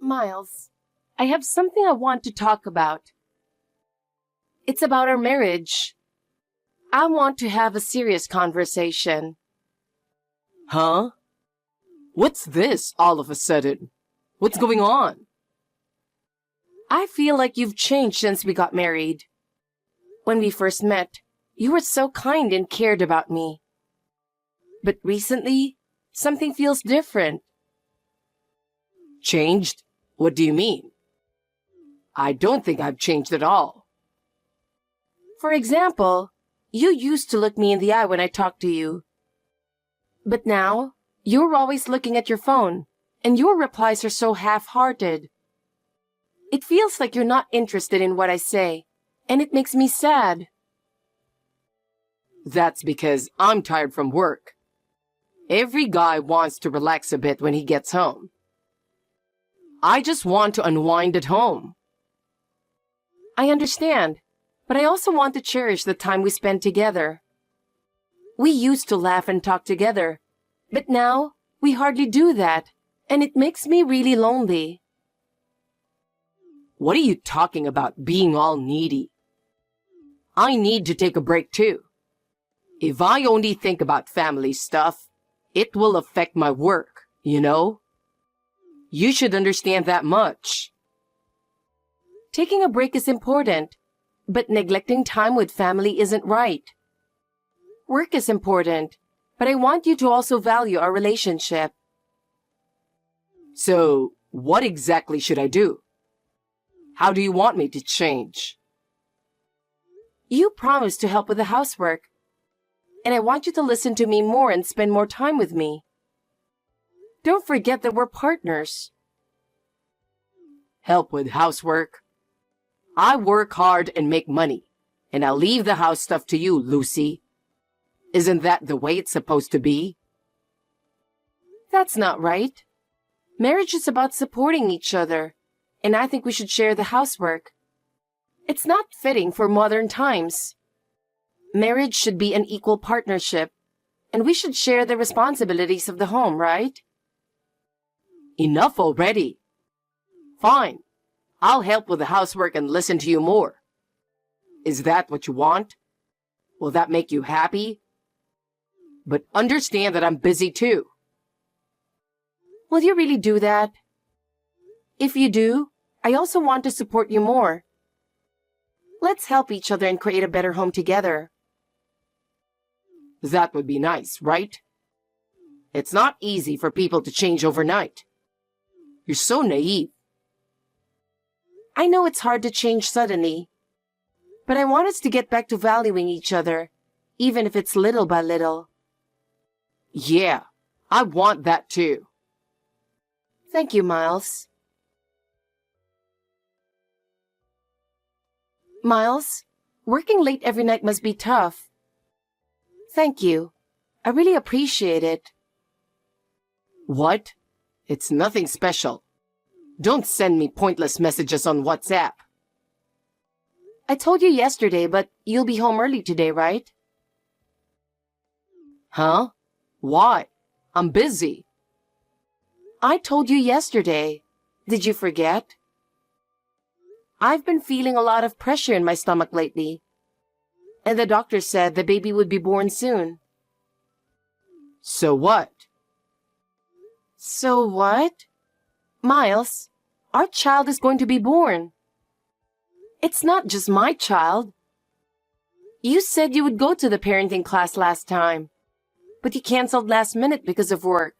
Miles, I have something I want to talk about. It's about our marriage. I want to have a serious conversation. Huh? What's this all of a sudden? What's going on? I feel like you've changed since we got married. When we first met, you were so kind and cared about me. But recently, something feels different. Changed? What do you mean? I don't think I've changed at all. For example, you used to look me in the eye when I talked to you. But now, you're always looking at your phone, and your replies are so half-hearted. It feels like you're not interested in what I say, and it makes me sad. That's because I'm tired from work. Every guy wants to relax a bit when he gets home. I just want to unwind at home. I understand, but I also want to cherish the time we spend together. We used to laugh and talk together, but now we hardly do that, and it makes me really lonely. What are you talking about, being all needy? I need to take a break too. If I only think about family stuff, it will affect my work, you know? You should understand that much. Taking a break is important, but neglecting time with family isn't right. Work is important, but I want you to also value our relationship. So, what exactly should I do? How do you want me to change? You promised to help with the housework, and I want you to listen to me more and spend more time with me. Don't forget that we're partners. Help with housework? I work hard and make money, and I'll leave the house stuff to you, Lucy. Isn't that the way it's supposed to be? That's not right. Marriage is about supporting each other, and I think we should share the housework. It's not fitting for modern times. Marriage should be an equal partnership, and we should share the responsibilities of the home, right? Enough already. Fine. I'll help with the housework and listen to you more. Is that what you want? Will that make you happy? But understand that I'm busy too. Will you really do that? If you do, I also want to support you more. Let's help each other and create a better home together. That would be nice, right? It's not easy for people to change overnight. You're so naive. I know it's hard to change suddenly, but I want us to get back to valuing each other, even if it's little by little. Yeah, I want that too. Thank you, Miles. Miles, working late every night must be tough. Thank you. I really appreciate it. What? It's nothing special. Don't send me pointless messages on WhatsApp. I told you yesterday, but you'll be home early today, right? Huh? Why? I'm busy. I told you yesterday. Did you forget? I've been feeling a lot of pressure in my stomach lately, and the doctor said the baby would be born soon. So what? So what? Miles, our child is going to be born. It's not just my child. You said you would go to the parenting class last time, but you canceled last minute because of work.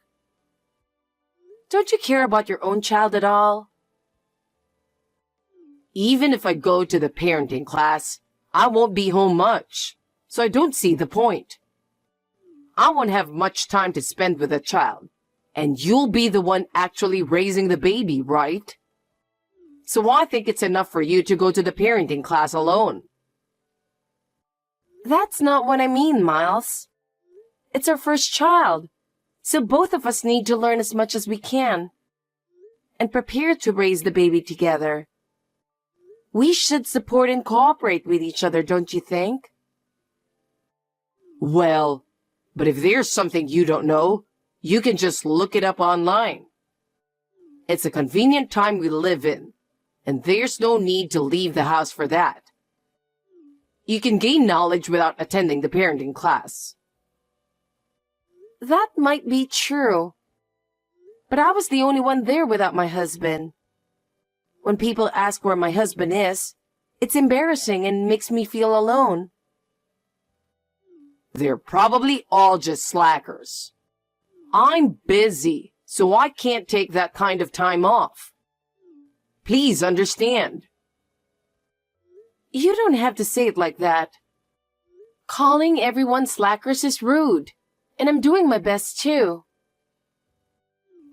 Don't you care about your own child at all? Even if I go to the parenting class, I won't be home much, so I don't see the point. I won't have much time to spend with the child, and you'll be the one actually raising the baby, right? So I think it's enough for you to go to the parenting class alone. That's not what I mean, Miles. It's our first child, so both of us need to learn as much as we can and prepare to raise the baby together. We should support and cooperate with each other, don't you think? Well, but if there's something you don't know, you can just look it up online. It's a convenient time we live in, and there's no need to leave the house for that. You can gain knowledge without attending the parenting class. That might be true. But I was the only one there without my husband. When people ask where my husband is, it's embarrassing and makes me feel alone. They're probably all just slackers. I'm busy, so I can't take that kind of time off. Please understand. You don't have to say it like that. Calling everyone slackers is rude, and I'm doing my best too.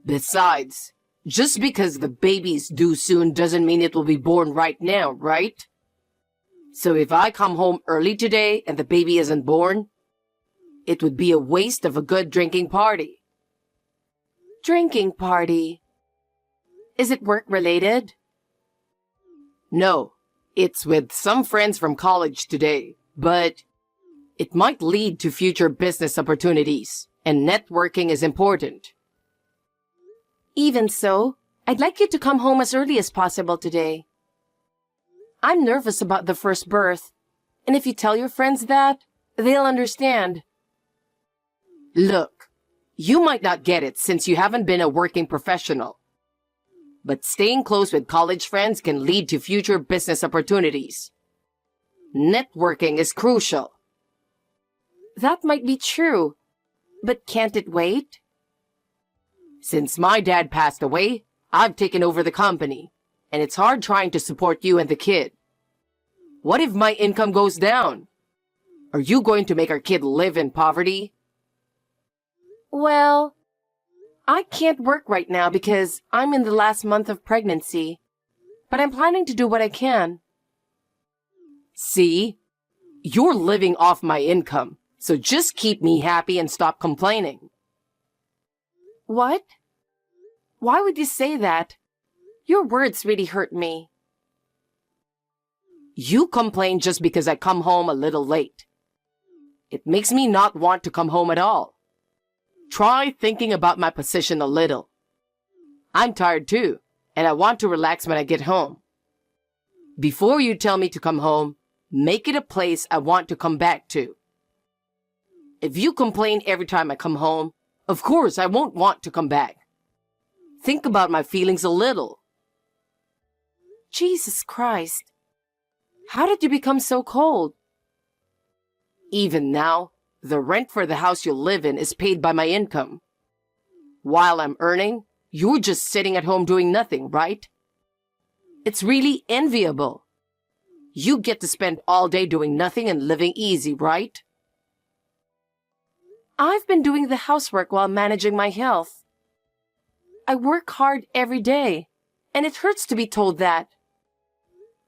Besides, just because the baby's due soon doesn't mean it will be born right now, right? So if I come home early today and the baby isn't born, it would be a waste of a good drinking party. Drinking party? Is it work-related? No, it's with some friends from college today, but it might lead to future business opportunities, and networking is important. Even so, I'd like you to come home as early as possible today. I'm nervous about the first birth, and if you tell your friends that, they'll understand. Look, you might not get it since you haven't been a working professional. But staying close with college friends can lead to future business opportunities. Networking is crucial. That might be true, but can't it wait? Since my dad passed away, I've taken over the company, and it's hard trying to support you and the kid. What if my income goes down? Are you going to make our kid live in poverty? Well, I can't work right now because I'm in the last month of pregnancy, but I'm planning to do what I can. See? You're living off my income, so just keep me happy and stop complaining. What? Why would you say that? Your words really hurt me. You complain just because I come home a little late. It makes me not want to come home at all. Try thinking about my position a little. I'm tired too, and I want to relax when I get home. Before you tell me to come home, make it a place I want to come back to. If you complain every time I come home, of course I won't want to come back. Think about my feelings a little. Jesus Christ. How did you become so cold? Even now, the rent for the house you live in is paid by my income. While I'm earning, you're just sitting at home doing nothing, right? It's really enviable. You get to spend all day doing nothing and living easy, right? I've been doing the housework while managing my health. I work hard every day, and it hurts to be told that.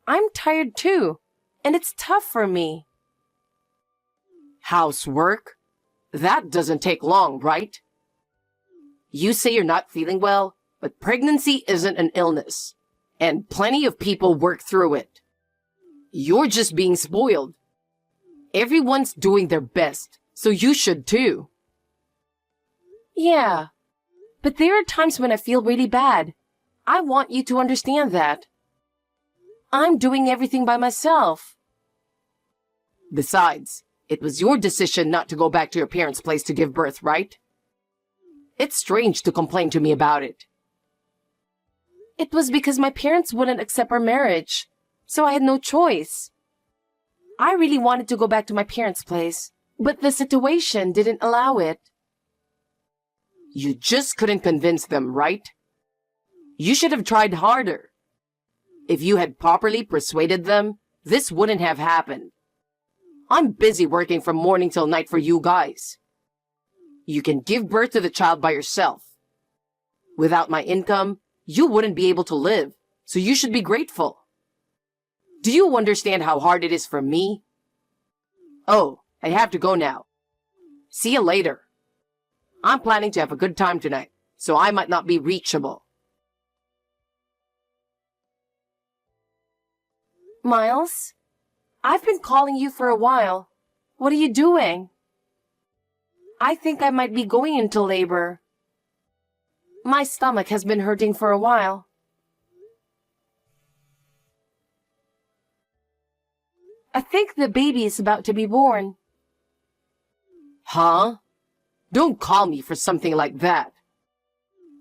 I'm tired too, and it's tough for me. Housework? That doesn't take long, right? You say you're not feeling well, but pregnancy isn't an illness, and plenty of people work through it. You're just being spoiled. Everyone's doing their best, so you should too. Yeah, but there are times when I feel really bad. I want you to understand that. I'm doing everything by myself. Besides, it was your decision not to go back to your parents' place to give birth, right? It's strange to complain to me about it. It was because my parents wouldn't accept our marriage, so I had no choice. I really wanted to go back to my parents' place, but the situation didn't allow it. You just couldn't convince them, right? You should have tried harder. If you had properly persuaded them, this wouldn't have happened. I'm busy working from morning till night for you guys. You can give birth to the child by yourself. Without my income, you wouldn't be able to live, so you should be grateful. Do you understand how hard it is for me? Oh, I have to go now. See you later. I'm planning to have a good time tonight, so I might not be reachable. Miles, I've been calling you for a while. What are you doing? I think I might be going into labor. My stomach has been hurting for a while. I think the baby is about to be born. Huh? Don't call me for something like that.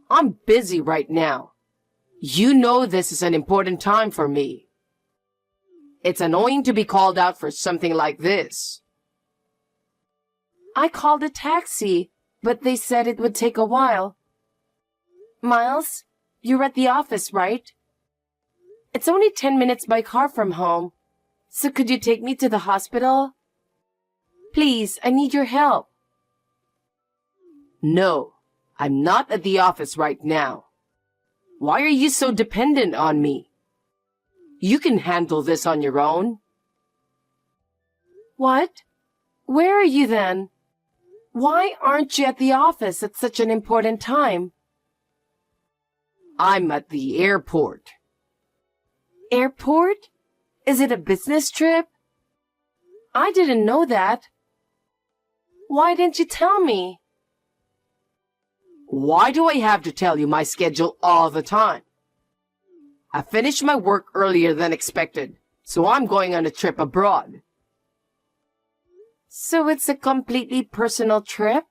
I'm busy right now. You know this is an important time for me. It's annoying to be called out for something like this. I called a taxi, but they said it would take a while. Miles, you're at the office, right? It's only 10 minutes by car from home. So could you take me to the hospital? Please, I need your help. No, I'm not at the office right now. Why are you so dependent on me? You can handle this on your own. What? Where are you then? Why aren't you at the office at such an important time? I'm at the airport. Airport? Is it a business trip? I didn't know that. Why didn't you tell me? Why do I have to tell you my schedule all the time? I finished my work earlier than expected, so I'm going on a trip abroad. So it's a completely personal trip?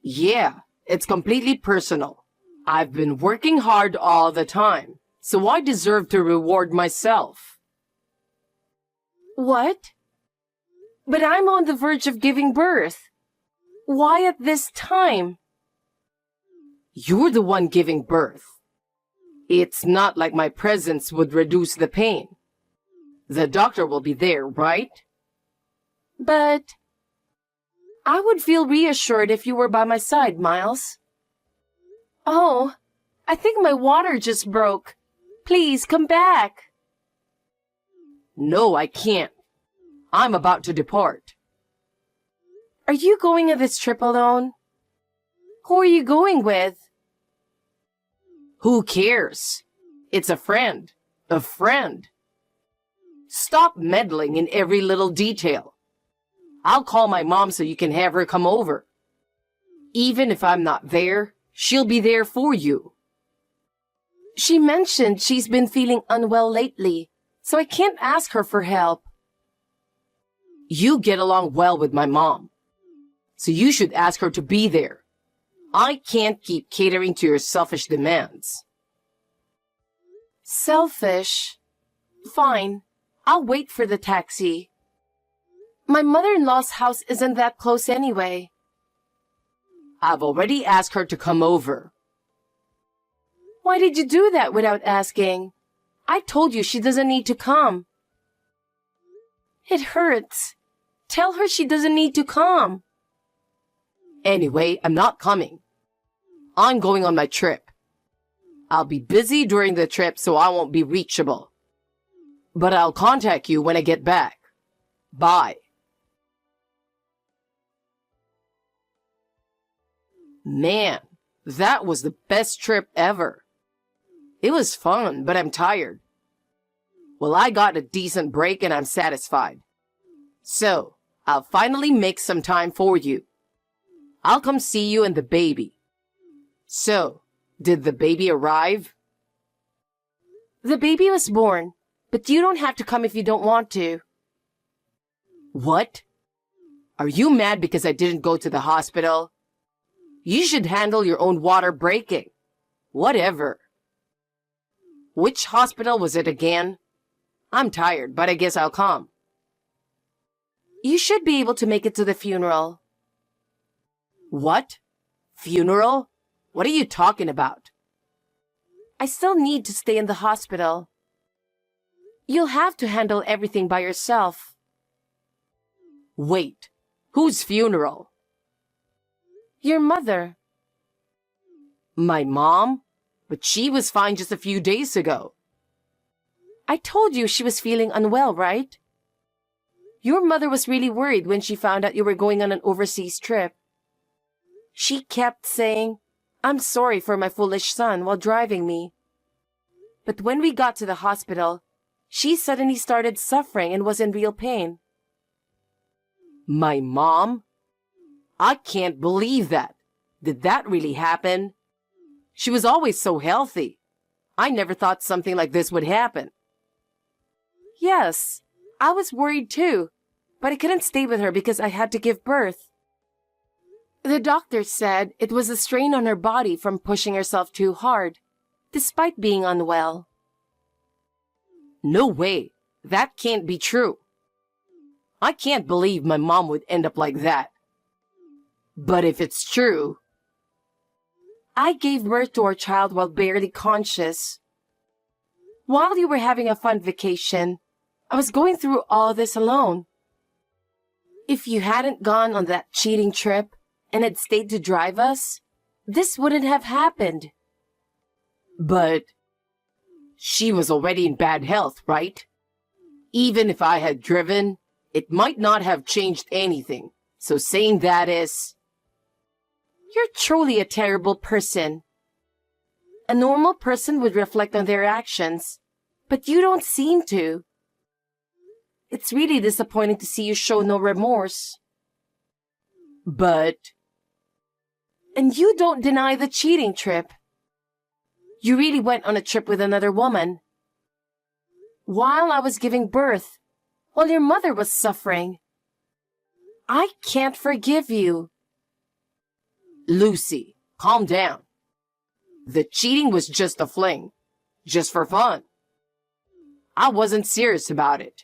Yeah, it's completely personal. I've been working hard all the time, so I deserve to reward myself. What? But I'm on the verge of giving birth. Why at this time? You're the one giving birth. It's not like my presence would reduce the pain. The doctor will be there, right? But I would feel reassured if you were by my side, Miles. Oh, I think my water just broke. Please come back. No, I can't. I'm about to depart. Are you going on this trip alone? Who are you going with? Who cares? It's a friend. A friend. Stop meddling in every little detail. I'll call my mom so you can have her come over. Even if I'm not there, she'll be there for you. She mentioned she's been feeling unwell lately, so I can't ask her for help. You get along well with my mom, so you should ask her to be there. I can't keep catering to your selfish demands. Selfish? Fine. I'll wait for the taxi. My mother-in-law's house isn't that close anyway. I've already asked her to come over. Why did you do that without asking? I told you she doesn't need to come. It hurts. Tell her she doesn't need to come. Anyway, I'm not coming. I'm going on my trip. I'll be busy during the trip, so I won't be reachable. But I'll contact you when I get back. Bye. Man, that was the best trip ever. It was fun, but I'm tired. Well, I got a decent break and I'm satisfied. So, I'll finally make some time for you. I'll come see you and the baby. So, did the baby arrive? The baby was born, but you don't have to come if you don't want to. What? Are you mad because I didn't go to the hospital? You should handle your own water breaking. Whatever. Which hospital was it again? I'm tired, but I guess I'll come. You should be able to make it to the funeral. What? Funeral? What are you talking about? I still need to stay in the hospital. You'll have to handle everything by yourself. Wait, whose funeral? Your mother. My mom? But she was fine just a few days ago. I told you she was feeling unwell, right? Your mother was really worried when she found out you were going on an overseas trip. She kept saying, "I'm sorry for my foolish son," while driving me. But when we got to the hospital, she suddenly started suffering and was in real pain. My mom? I can't believe that. Did that really happen? She was always so healthy. I never thought something like this would happen. Yes, I was worried too, but I couldn't stay with her because I had to give birth. The doctor said it was a strain on her body from pushing herself too hard, despite being unwell. No way. That can't be true. I can't believe my mom would end up like that. But if it's true... I gave birth to our child while barely conscious. While you were having a fun vacation, I was going through all this alone. If you hadn't gone on that cheating trip and had stayed to drive us, this wouldn't have happened. But she was already in bad health, right? Even if I had driven, it might not have changed anything. So saying that is... You're truly a terrible person. A normal person would reflect on their actions, but you don't seem to. It's really disappointing to see you show no remorse. But... And you don't deny the cheating trip. You really went on a trip with another woman. While I was giving birth, while your mother was suffering. I can't forgive you. Lucy, calm down. The cheating was just a fling. Just for fun. I wasn't serious about it.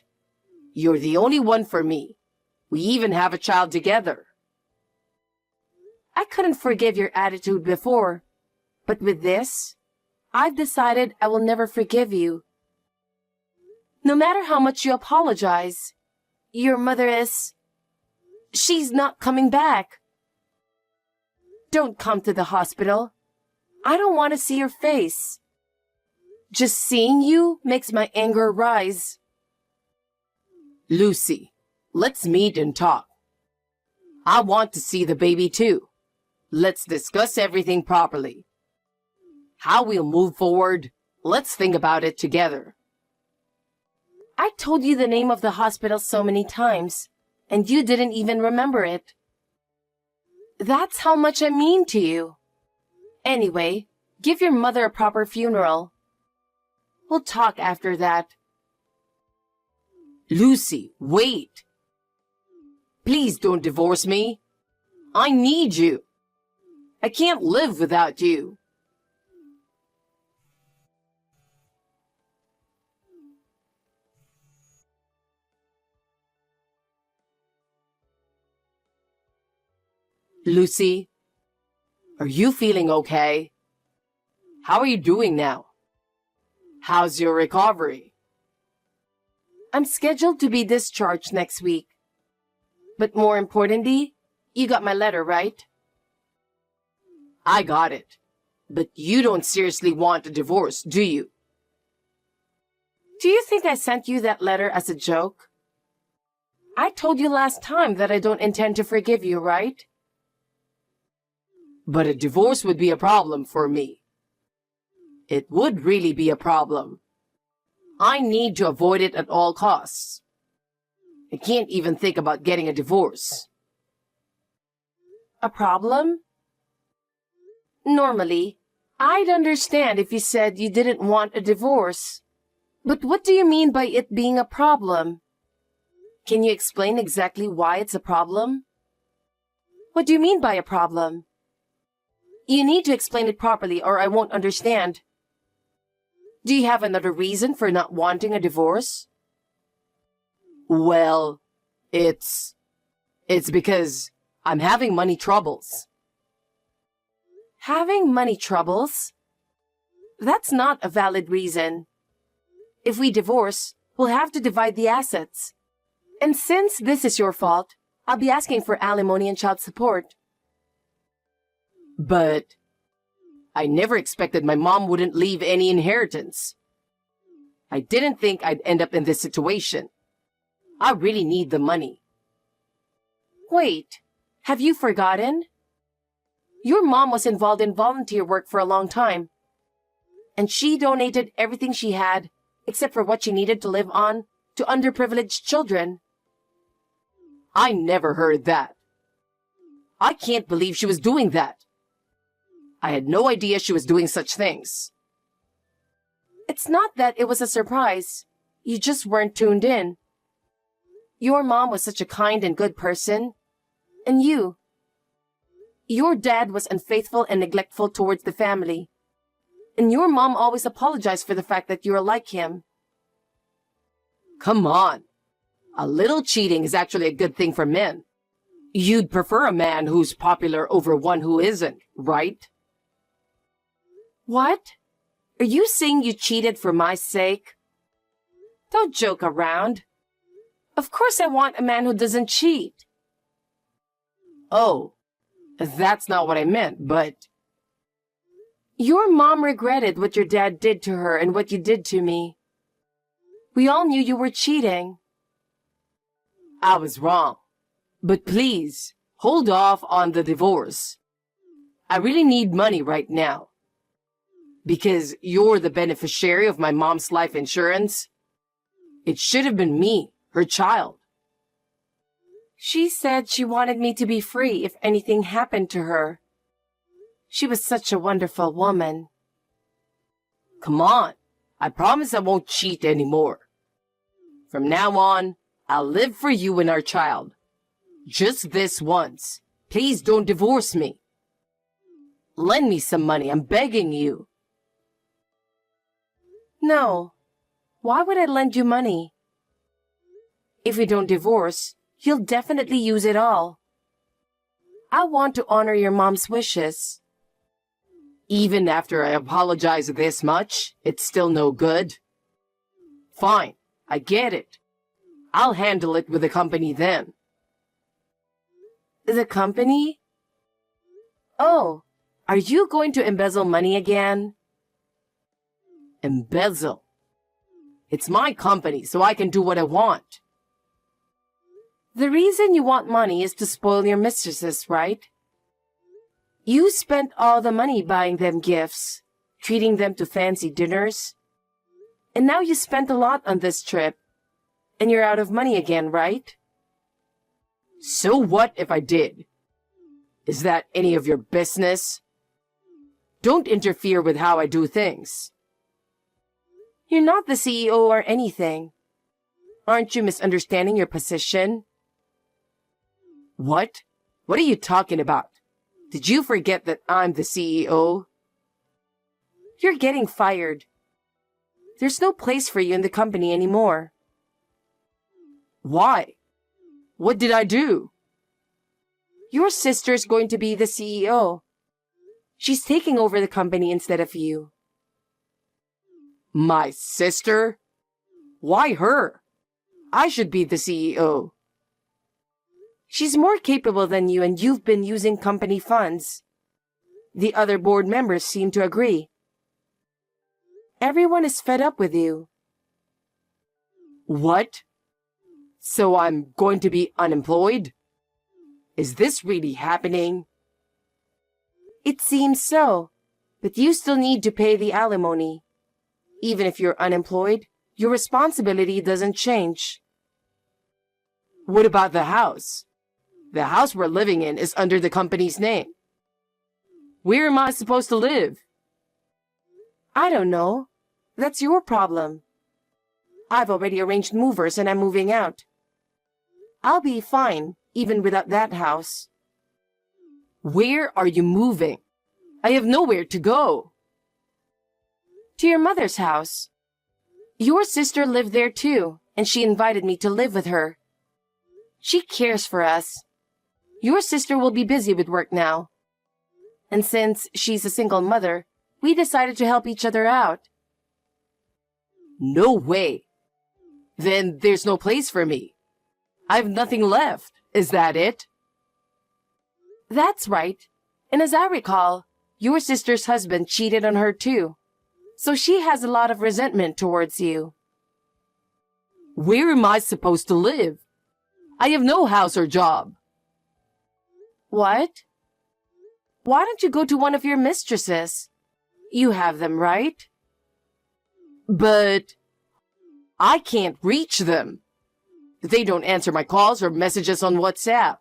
You're the only one for me. We even have a child together. I couldn't forgive your attitude before, but with this, I've decided I will never forgive you. No matter how much you apologize, your mother is... She's not coming back. Don't come to the hospital. I don't want to see your face. Just seeing you makes my anger rise. Lucy, let's meet and talk. I want to see the baby too. Let's discuss everything properly. How we'll move forward, let's think about it together. I told you the name of the hospital so many times, and you didn't even remember it. That's how much I mean to you. Anyway, give your mother a proper funeral. We'll talk after that. Lucy, wait. Please don't divorce me. I need you. I can't live without you. Lucy, are you feeling okay? How are you doing now? How's your recovery? I'm scheduled to be discharged next week. But more importantly, you got my letter, right? I got it. But you don't seriously want a divorce, do you? Do you think I sent you that letter as a joke? I told you last time that I don't intend to forgive you, right? But a divorce would be a problem for me. It would really be a problem. I need to avoid it at all costs. I can't even think about getting a divorce. A problem? Normally, I'd understand if you said you didn't want a divorce. But what do you mean by it being a problem? Can you explain exactly why it's a problem? What do you mean by a problem? You need to explain it properly or I won't understand. Do you have another reason for not wanting a divorce? Well, it's because I'm having money troubles. Having money troubles? That's not a valid reason. If we divorce, we'll have to divide the assets. And since this is your fault, I'll be asking for alimony and child support. But I never expected my mom wouldn't leave any inheritance. I didn't think I'd end up in this situation. I really need the money. Wait, have you forgotten? Your mom was involved in volunteer work for a long time. And she donated everything she had, except for what she needed to live on, to underprivileged children. I never heard that. I can't believe she was doing that. I had no idea she was doing such things. It's not that it was a surprise. You just weren't tuned in. Your mom was such a kind and good person. And your dad was unfaithful and neglectful towards the family. And your mom always apologized for the fact that you're like him. Come on. A little cheating is actually a good thing for men. You'd prefer a man who's popular over one who isn't, right? What? Are you saying you cheated for my sake? Don't joke around. Of course I want a man who doesn't cheat. Oh, that's not what I meant, but... Your mom regretted what your dad did to her and what you did to me. We all knew you were cheating. I was wrong. But please, hold off on the divorce. I really need money right now. Because you're the beneficiary of my mom's life insurance. It should have been me, her child. She said she wanted me to be free if anything happened to her. She was such a wonderful woman. Come on. I promise I won't cheat anymore. From now on, I'll live for you and our child. Just this once. Please don't divorce me. Lend me some money, I'm begging you. No. Why would I lend you money? If we don't divorce, you'll definitely use it all. I want to honor your mom's wishes. Even after I apologize this much, it's still no good. Fine, I get it. I'll handle it with the company then. The company? Oh, are you going to embezzle money again? Embezzle? It's my company, so I can do what I want. The reason you want money is to spoil your mistresses, right? You spent all the money buying them gifts, treating them to fancy dinners. And now you spent a lot on this trip. And you're out of money again, right? So what if I did? Is that any of your business? Don't interfere with how I do things. You're not the CEO or anything. Aren't you misunderstanding your position? What? What are you talking about? Did you forget that I'm the CEO? You're getting fired. There's no place for you in the company anymore. Why? What did I do? Your sister's going to be the CEO. She's taking over the company instead of you. My sister? Why her? I should be the CEO. She's more capable than you and you've been using company funds. The other board members seem to agree. Everyone is fed up with you. What? So I'm going to be unemployed? Is this really happening? It seems so, but you still need to pay the alimony. Even if you're unemployed, your responsibility doesn't change. What about the house? The house we're living in is under the company's name. Where am I supposed to live? I don't know. That's your problem. I've already arranged movers and I'm moving out. I'll be fine, even without that house. Where are you moving? I have nowhere to go. To your mother's house. Your sister lived there too, and she invited me to live with her. She cares for us. Your sister will be busy with work now. And since she's a single mother, we decided to help each other out. No way. Then there's no place for me. I have nothing left. Is that it? That's right. And as I recall, your sister's husband cheated on her too. So she has a lot of resentment towards you. Where am I supposed to live? I have no house or job. What? Why don't you go to one of your mistresses? You have them, right? But I can't reach them. They don't answer my calls or messages on WhatsApp.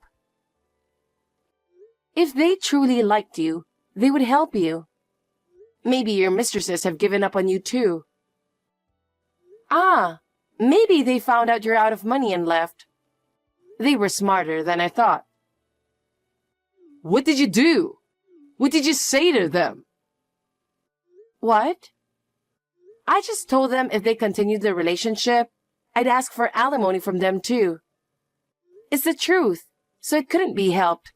If they truly liked you, they would help you. Maybe your mistresses have given up on you too. Ah, maybe they found out you're out of money and left. They were smarter than I thought. What did you do? What did you say to them? What? I just told them if they continued the relationship, I'd ask for alimony from them too. It's the truth, so it couldn't be helped.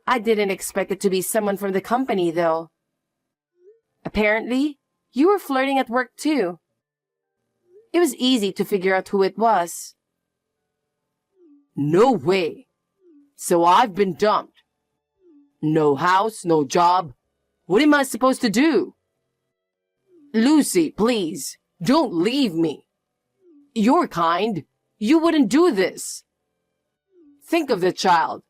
I didn't expect it to be someone from the company, though. Apparently, you were flirting at work too. It was easy to figure out who it was. No way. So I've been dumped. No house, no job. What am I supposed to do? Lucy, please, don't leave me. You're kind. You wouldn't do this. Think of the child.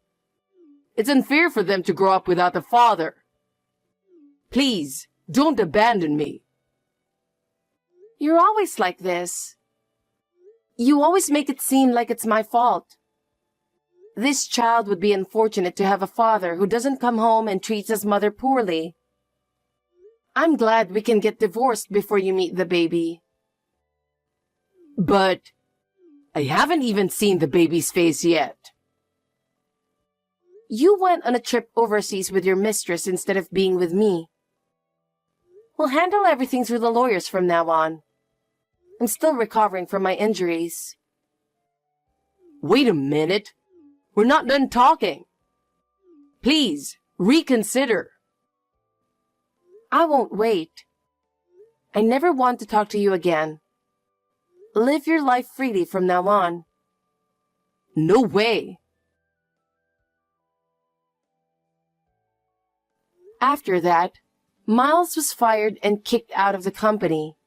It's unfair for them to grow up without a father. Please, don't abandon me. You're always like this. You always make it seem like it's my fault. This child would be unfortunate to have a father who doesn't come home and treats his mother poorly. I'm glad we can get divorced before you meet the baby. But I haven't even seen the baby's face yet. You went on a trip overseas with your mistress instead of being with me. We'll handle everything through the lawyers from now on. I'm still recovering from my injuries. Wait a minute. We're not done talking. Please, reconsider. I won't wait. I never want to talk to you again. Live your life freely from now on. No way. After that, Miles was fired and kicked out of the company.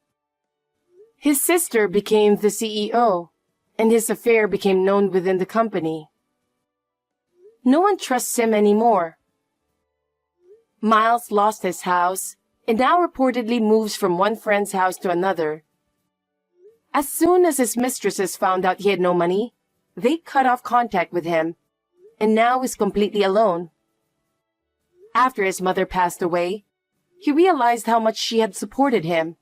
His sister became the CEO, and his affair became known within the company. No one trusts him anymore. Miles lost his house and now reportedly moves from one friend's house to another. As soon as his mistresses found out he had no money, they cut off contact with him, and now is completely alone. After his mother passed away, he realized how much she had supported him.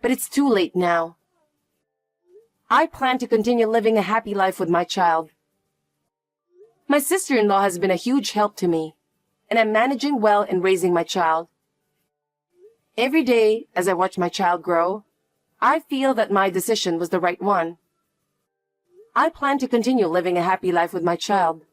But it's too late now. I plan to continue living a happy life with my child. My sister-in-law has been a huge help to me, and I'm managing well in raising my child. Every day, as I watch my child grow, I feel that my decision was the right one. I plan to continue living a happy life with my child.